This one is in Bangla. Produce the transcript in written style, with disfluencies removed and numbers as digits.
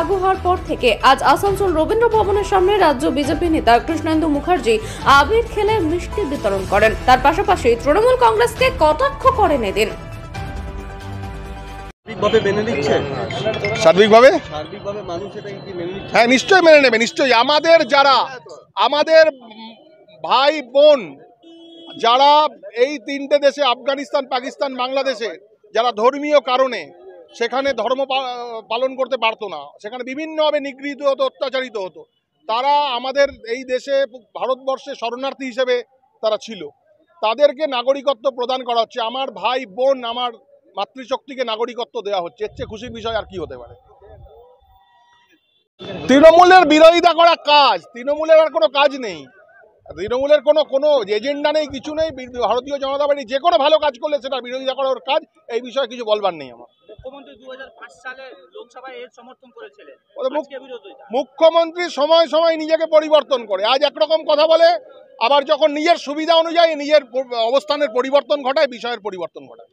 লাগু হওয়ার পর থেকে আজ আসানসোল রবীন্দ্র ভবনের সামনে রাজ্য বিজেপি নেতা কৃষ্ণেন্দু মুখার্জি আবির খেলে মিষ্টি বিতরণ করেন। তার পাশাপাশি তৃণমূল কংগ্রেসকে কটাক্ষ করেন এদিন। সার্বিকভাবে মানুষ এটা কি মেনে নিচ্ছে? হ্যাঁ, নিশ্চয়ই মেনে নেবে। নিশ্চয়ই আমাদের ভাই বোন যারা এই তিনটে দেশে আফগানিস্তান, পাকিস্তান, বাংলাদেশে যারা ধর্মীয় কারণে সেখানে ধর্ম পালন করতে পারতো না, সেখানে বিভিন্নভাবে নিগৃহীত হতো, অত্যাচারিত হতো, তারা আমাদের এই দেশে ভারতবর্ষে শরণার্থী হিসেবে তারা ছিল। তাদেরকে নাগরিকত্ব প্রদান করা হচ্ছে। আমার ভাই বোন, আমার মাতৃশক্তিকে নাগরিকত্ব দেওয়া হচ্ছে। এর চেয়ে খুশির বিষয় আর কি হতে পারে? তৃণমূলের বিরোধিতা করা কাজ, তৃণমূলের আর কোনো কাজ নেই, তৃণমূলের কোনো এজেন্ডা নেই, কিছু নেই। ভারতীয় জনতা পার্টি যে কোনো ভালো কাজ করলে সেটা বিরোধিতা করার কাজ, এই বিষয়ে কিছু বলবার নেই আমার। মুখ্যমন্ত্রী 2005 সালে লোকসভায় এর সমর্থন করেছিলেন। মুখ্যমন্ত্রী সময় সময় নিজেকে পরিবর্তন করে, আজ একরকম কথা বলে, আবার যখন নিজের সুবিধা অনুযায়ী নিজের অবস্থানের পরিবর্তন ঘটায়, বিষয়ের পরিবর্তন ঘটায়।